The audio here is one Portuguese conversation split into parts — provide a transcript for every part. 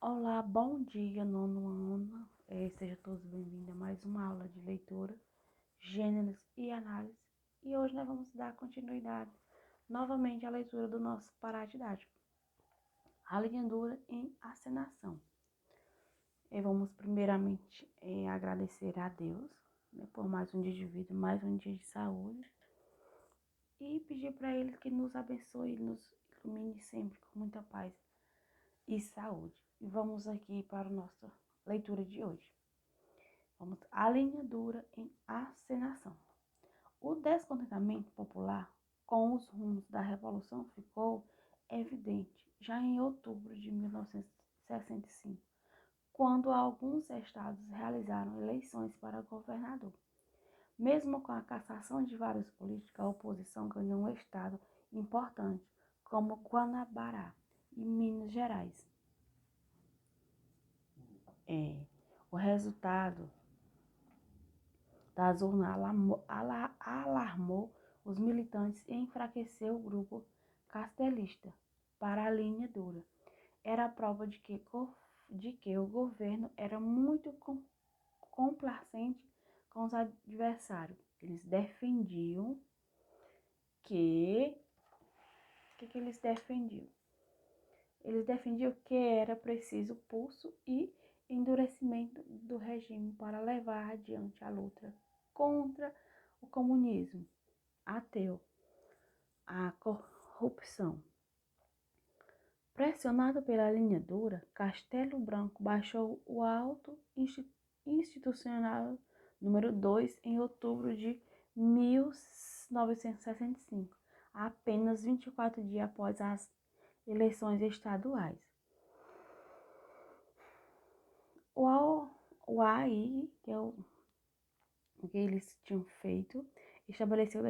Olá, bom dia, nono ano. Sejam todos bem-vindos a mais uma aula de leitura, gêneros e análise. E hoje nós vamos dar continuidade novamente à leitura do nosso pará didático, a linha dura em acenação. E vamos primeiramente agradecer a Deus, né, por mais um dia de vida, mais um dia de saúde. E pedir para Ele que nos abençoe e nos ilumine sempre com muita paz e saúde. E vamos aqui para a nossa leitura de hoje. Vamos à linha dura em acenação. O descontentamento popular com os rumos da Revolução ficou evidente já em outubro de 1965, quando alguns estados realizaram eleições para governador. Mesmo com a cassação de vários políticos, a oposição ganhou um estado importante, como Guanabara e Minas Gerais. O resultado das urnas alarmou os militantes e enfraqueceu o grupo castelista para a linha dura. Era a prova de que o governo era muito complacente com os adversários. Eles defendiam que... O que eles defendiam? Eles defendiam que era preciso pulso e endurecimento do regime para levar adiante a luta contra o comunismo ateu, a corrupção. Pressionado pela linha dura, Castelo Branco baixou o auto institucional número 2 em outubro de 1965, apenas 24 dias após as eleições estaduais. O AI, que é o que eles tinham feito, estabeleceu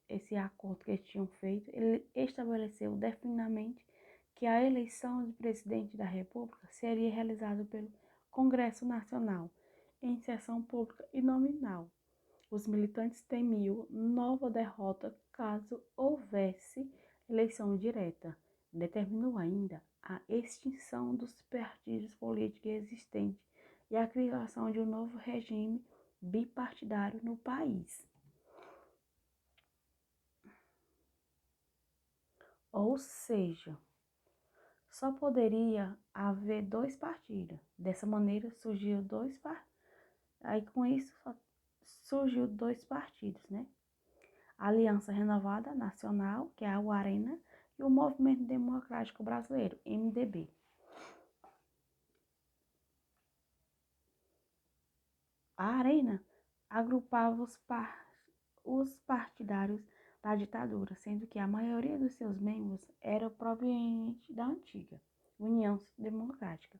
esse acordo que eles tinham feito, ele estabeleceu definitivamente que a eleição de presidente da República seria realizada pelo Congresso Nacional, em sessão pública e nominal. Os militantes temiam nova derrota caso houvesse eleição direta. Determinou ainda a extinção dos partidos políticos existentes e a criação de um novo regime bipartidário no país. Ou seja, só poderia haver dois partidos. Dessa maneira surgiu dois partidos. Aí com isso surgiu dois partidos, né? A Aliança Renovada Nacional, que é o Arena, e o Movimento Democrático Brasileiro, MDB. A Arena agrupava os partidários da ditadura, sendo que a maioria dos seus membros era proveniente da antiga União Democrática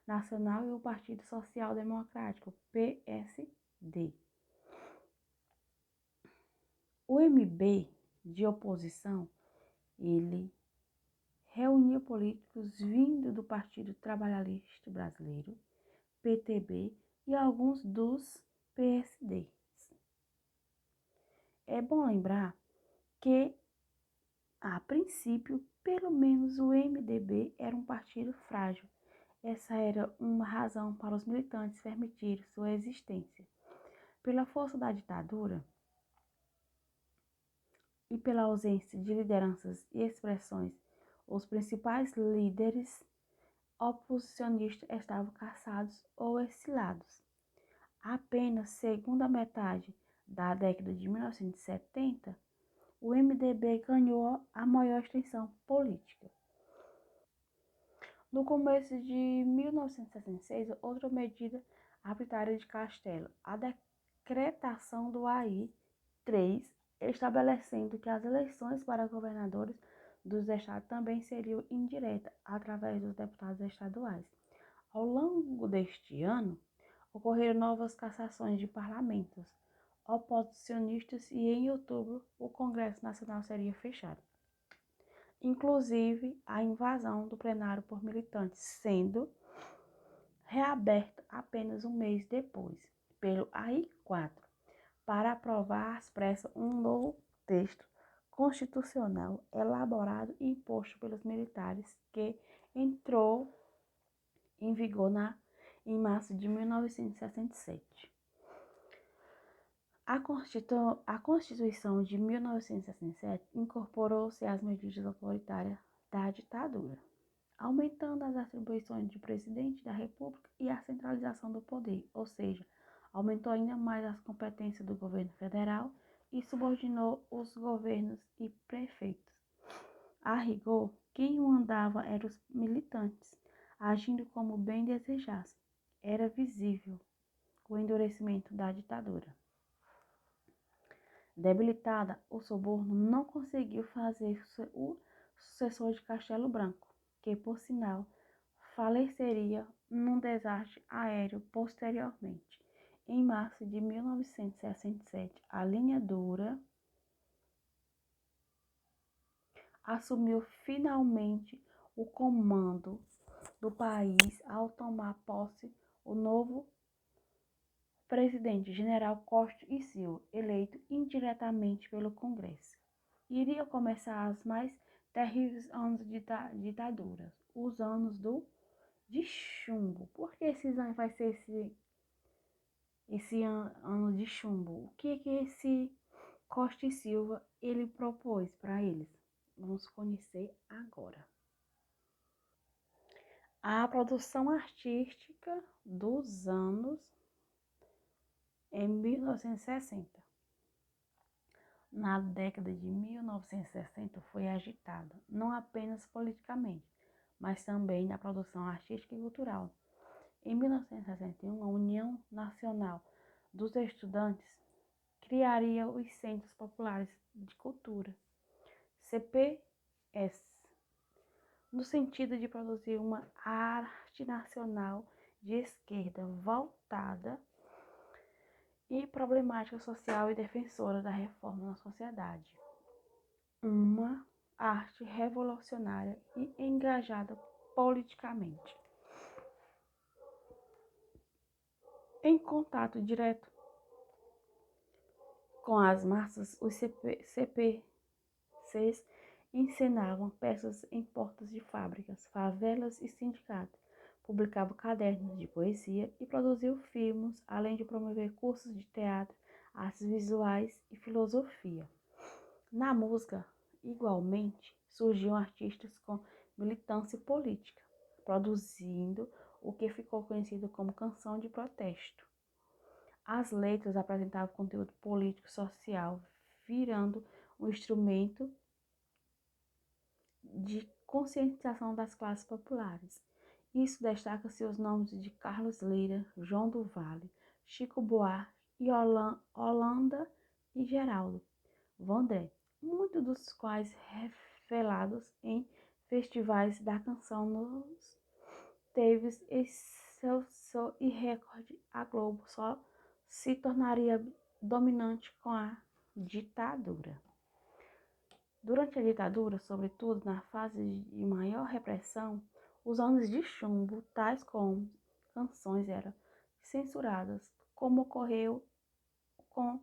Nacional e o Partido Social Democrático, PSD. O MB de oposição, ele reuniu políticos vindo do Partido Trabalhista Brasileiro, PTB, e alguns dos PSD. É bom lembrar que, a princípio, pelo menos o MDB era um partido frágil. Essa era uma razão para os militantes permitirem sua existência. Pela força da ditadura e pela ausência de lideranças e expressões, os principais líderes oposicionistas estavam caçados ou exilados. Apenas segunda metade da década de 1970, o MDB ganhou a maior extensão política. No começo de 1966, outra medida arbitrária de Castelo, a decretação do AI-3, estabelecendo que as eleições para governadores dos estados também seriam indiretas, através dos deputados estaduais. Ao longo deste ano, ocorreram novas cassações de parlamentos oposicionistas e, em outubro, o Congresso Nacional seria fechado. Inclusive, a invasão do plenário por militantes, sendo reaberto apenas um mês depois, pelo AI-4, para aprovar às pressas um novo texto constitucional elaborado e imposto pelos militares, que entrou em vigor em março de 1967. A Constituição de 1967 incorporou-se às medidas autoritárias da ditadura, aumentando as atribuições de presidente da República e a centralização do poder, ou seja, aumentou ainda mais as competências do governo federal e subordinou os governos e prefeitos. A rigor, quem mandava eram os militantes, agindo como bem desejassem. Era visível o endurecimento da ditadura. Debilitada, o suborno não conseguiu fazer o sucessor de Castelo Branco, que, por sinal, faleceria num desastre aéreo posteriormente. Em março de 1967, a linha dura assumiu finalmente o comando do país ao tomar posse o novo presidente, general Costa e Silva, eleito indiretamente pelo Congresso. Iria começar os mais terríveis anos de ditadura, os anos de chumbo. Por que esses anos vai ser esse ano de chumbo? O que esse Costa e Silva ele propôs para eles? Vamos conhecer agora. A produção artística dos anos em 1960. Na década de 1960 foi agitada, não apenas politicamente, mas também na produção artística e cultural. Em 1961, a União Nacional dos Estudantes criaria os Centros Populares de Cultura, CPS, no sentido de produzir uma arte nacional de esquerda voltada e problemática social e defensora da reforma na sociedade. Uma arte revolucionária e engajada politicamente. Em contato direto com as massas, os CPCs encenavam peças em portas de fábricas, favelas e sindicatos, publicavam cadernos de poesia e produziam filmes, além de promover cursos de teatro, artes visuais e filosofia. Na música, igualmente, surgiam artistas com militância política, produzindo o que ficou conhecido como canção de protesto. As letras apresentavam conteúdo político e social, virando um instrumento de conscientização das classes populares. Isso destaca-se os nomes de Carlos Lyra, João do Vale, Chico Buarque e Holanda e Geraldo Vandré, muitos dos quais revelados em festivais da canção nos TVs Excelsior e Record. A Globo só se tornaria dominante com a ditadura. Durante a ditadura, sobretudo na fase de maior repressão, os anos de chumbo, tais como canções, eram censuradas, como ocorreu com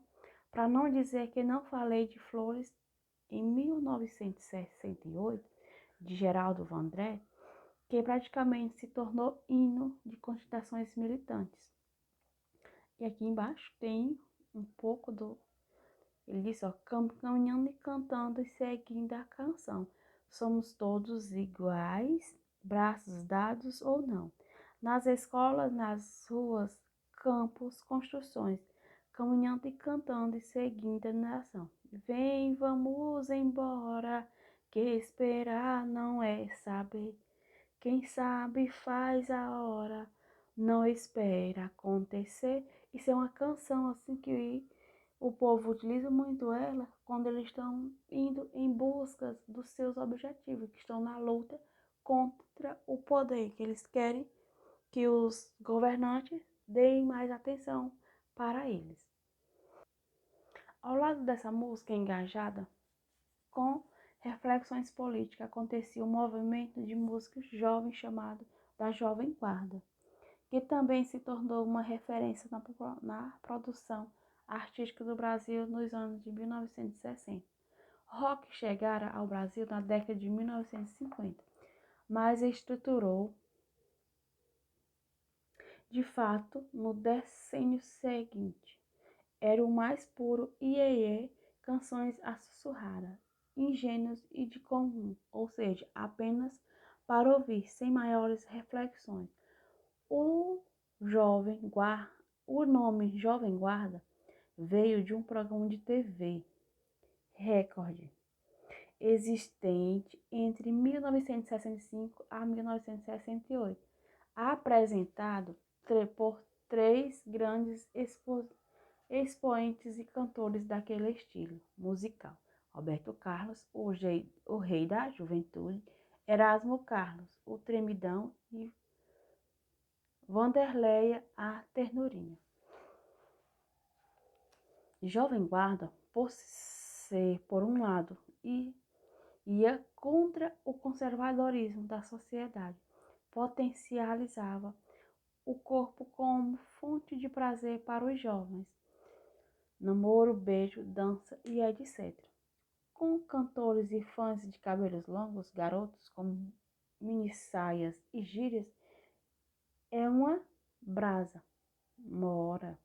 Para Não Dizer Que Não Falei de Flores, em 1968, de Geraldo Vandré, que praticamente se tornou hino de concentrações militantes. E aqui embaixo tem um pouco do... Ele diz, ó, caminhando e cantando e seguindo a canção. Somos todos iguais, braços dados ou não. Nas escolas, nas ruas, campos, construções, caminhando e cantando e seguindo a nação. Vem, vamos embora, que esperar não é saber. Quem sabe faz a hora, não espera acontecer. Isso é uma canção assim que o povo utiliza muito ela quando eles estão indo em busca dos seus objetivos, que estão na luta contra o poder, que eles querem que os governantes deem mais atenção para eles. Ao lado dessa música engajada, com reflexões políticas, acontecia um movimento de músicos jovens chamado da Jovem Guarda, que também se tornou uma referência na produção artística do Brasil nos anos de 1960. Rock chegara ao Brasil na década de 1950, mas estruturou De fato, no decênio seguinte, era o mais puro iê-iê, canções sussurradas, ingênuas e de comum, ou seja, apenas para ouvir, sem maiores reflexões. O jovem guarda, o nome Jovem Guarda veio de um programa de TV, Record, existente entre 1965 a 1968, apresentado por três grandes expoentes e cantores daquele estilo musical: Roberto Carlos, o rei da juventude, Erasmo Carlos, o tremidão, e Vanderleia, a ternurinha. Jovem Guarda, por ser, por um lado, ia contra o conservadorismo da sociedade, potencializava o corpo como fonte de prazer para os jovens, namoro, beijo, dança e etc. Com cantores e fãs de cabelos longos, garotos com mini saias e gírias, é uma brasa, mora.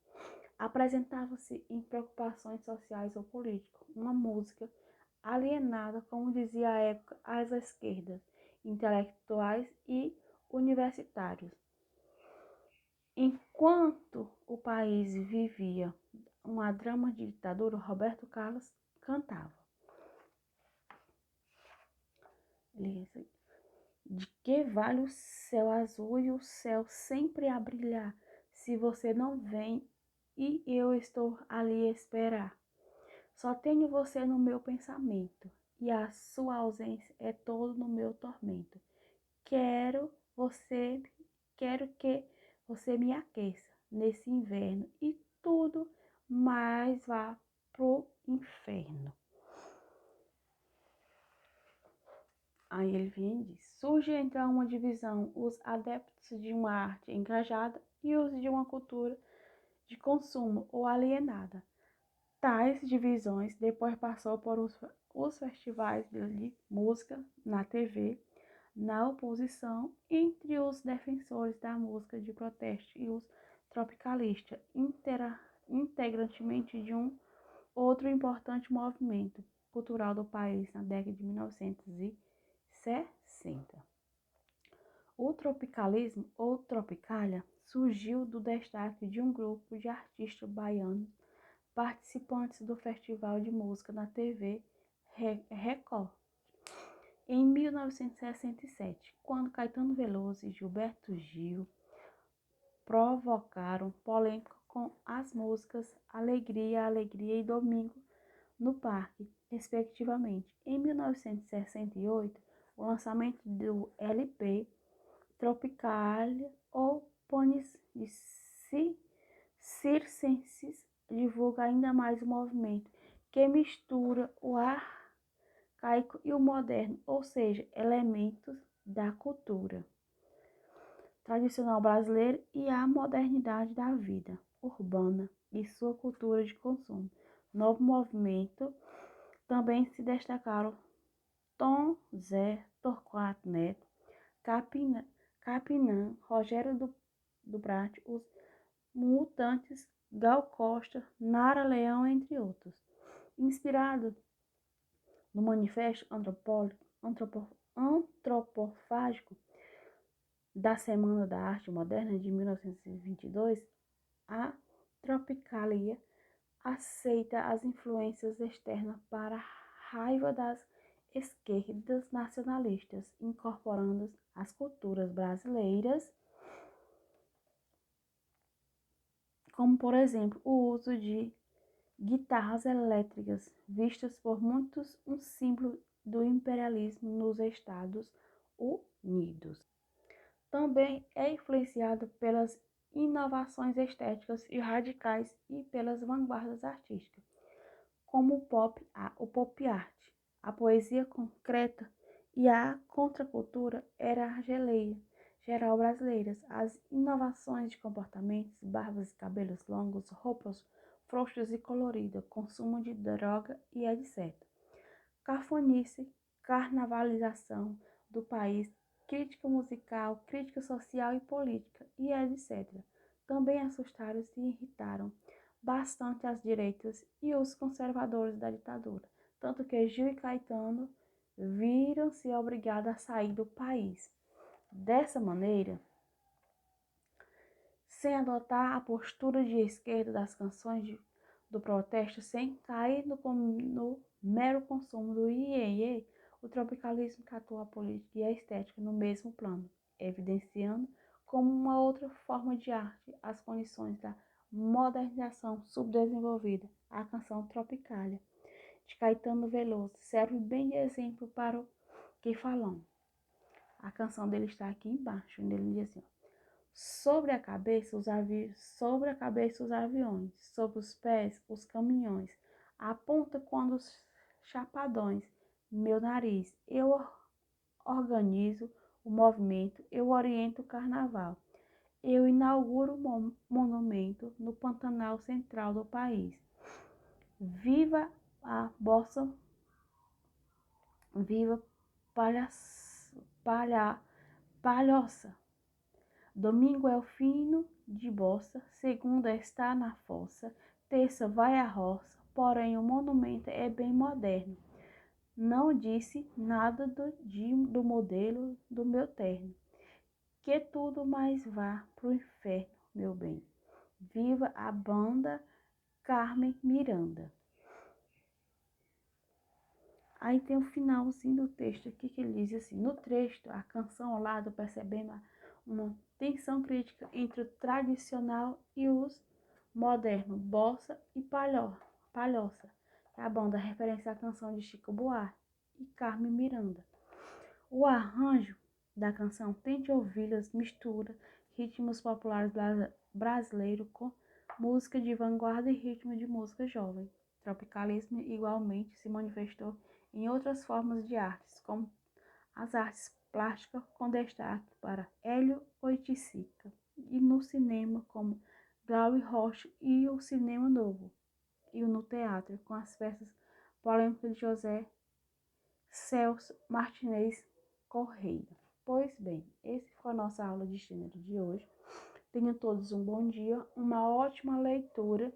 Apresentava-se em preocupações sociais ou políticas, uma música alienada, como dizia à época as esquerdas, intelectuais e universitários. Enquanto o país vivia uma drama de ditadura, Roberto Carlos cantava. De que vale o céu azul e o céu sempre a brilhar, se você não vem e eu estou ali a esperar? Só tenho você no meu pensamento, e a sua ausência é todo no meu tormento. Quero que você me aqueça nesse inverno e tudo mais vá pro inferno. Aí ele vem e diz: surge então uma divisão, os adeptos de uma arte engajada e os de uma cultura de consumo ou alienada. Tais divisões depois passou por os festivais de música na TV, na oposição entre os defensores da música de protesto e os tropicalistas, integrantemente de um outro importante movimento cultural do país na década de 1960. O tropicalismo, ou Tropicália, surgiu do destaque de um grupo de artistas baianos participantes do Festival de Música na TV Record, em 1967, quando Caetano Veloso e Gilberto Gil provocaram polêmica com as músicas Alegria, Alegria e Domingo no Parque, respectivamente. Em 1968, o lançamento do LP Tropicália ou Panis de Circenses divulga ainda mais o movimento, que mistura o arcaico e o moderno, ou seja, elementos da cultura tradicional brasileira e a modernidade da vida urbana e sua cultura de consumo. Novo movimento também se destacaram Tom Zé, Torquato Neto, Capinã, Rogério do Prate, os Mutantes, Gal Costa, Nara Leão, entre outros. Inspirado no Manifesto Antropofágico da Semana da Arte Moderna de 1922, a Tropicalia aceita as influências externas para a raiva das esquerdas nacionalistas, incorporando as culturas brasileiras, como, por exemplo, o uso de guitarras elétricas, vistas por muitos um símbolo do imperialismo nos Estados Unidos. Também é influenciado pelas inovações estéticas e radicais e pelas vanguardas artísticas, como o pop art, a poesia concreta e a contracultura era a geleia geral brasileiras, as inovações de comportamentos, barbas e cabelos longos, roupas frouxas e coloridas, consumo de droga e etc. Cafonice, carnavalização do país, crítica musical, crítica social e política e etc. também assustaram e irritaram bastante as direitas e os conservadores da ditadura, tanto que Gil e Caetano viram-se obrigados a sair do país. Dessa maneira, sem adotar a postura de esquerda das canções do protesto, sem cair no mero consumo do iê, o tropicalismo catou a política e a estética no mesmo plano, evidenciando como uma outra forma de arte as condições da modernização subdesenvolvida. A canção Tropicália, de Caetano Veloso, serve bem de exemplo para o que falamos. A canção dele está aqui embaixo, onde ele diz assim: sobre a cabeça os aviões, sobre os pés os caminhões, aponta quando os chapadões, meu nariz, eu organizo o movimento, eu oriento o carnaval, eu inauguro o monumento no Pantanal Central do país. Viva a bossa, viva palhoça. Domingo é o fino de bossa, segunda está na fossa, terça vai à roça, porém o monumento é bem moderno. Não disse nada do modelo do meu terno, que tudo mais vá pro inferno, meu bem. Viva a banda Carmen Miranda. Aí tem o finalzinho do texto aqui que ele diz assim: no trecho, a canção ao lado, percebemos uma tensão crítica entre o tradicional e os modernos, bossa e palhoça. A banda referência à canção de Chico Buarque e Carmen Miranda. O arranjo da canção tente ouvi-las, mistura ritmos populares brasileiros com música de vanguarda e ritmo de música jovem. Tropicalismo igualmente se manifestou em outras formas de artes, como as artes plásticas, com destaque para Hélio Oiticica, e no cinema, como Glauber Rocha e o Cinema Novo, e no teatro, com as peças polêmicas de José Celso Martinez Correia. Pois bem, essa foi a nossa aula de gênero de hoje. Tenham todos um bom dia, uma ótima leitura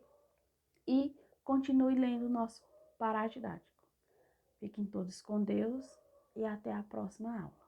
e continue lendo o nosso paradidático. Fiquem todos com Deus e até a próxima aula.